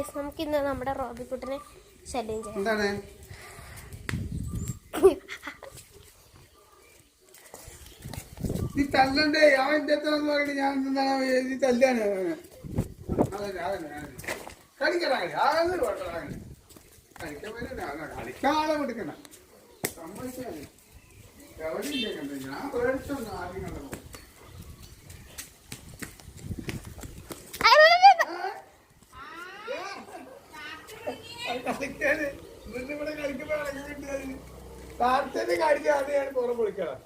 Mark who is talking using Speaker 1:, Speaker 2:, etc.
Speaker 1: Guys, നമുക്ക് ഇന്ന് നമ്മുടെ റോബിക്കുട്ടനെ ശല്യം ചെയ്യാം.
Speaker 2: എന്താണ് നീ തല്ലണ്ടേ? അവൻ എത്താന്ന് പറഞ്ഞിട്ട് ഞാൻ നീ തല്ലാണ്. കളിക്കടാ, കളിക്കാൻ ആളെ കൊടുക്കണ സമ്മതിച്ചാൽ എവിടെയില്ലേ കണ്ടു. ഞാൻ പേടിച്ചൊന്നും ആദ്യം കണ്ടു. കളിക്കാന് ഇവിടെ കളിക്കുമ്പോ കാർത്തേനെ കാണിക്കാൻ ഞാൻ പുറം വിളിക്കണം.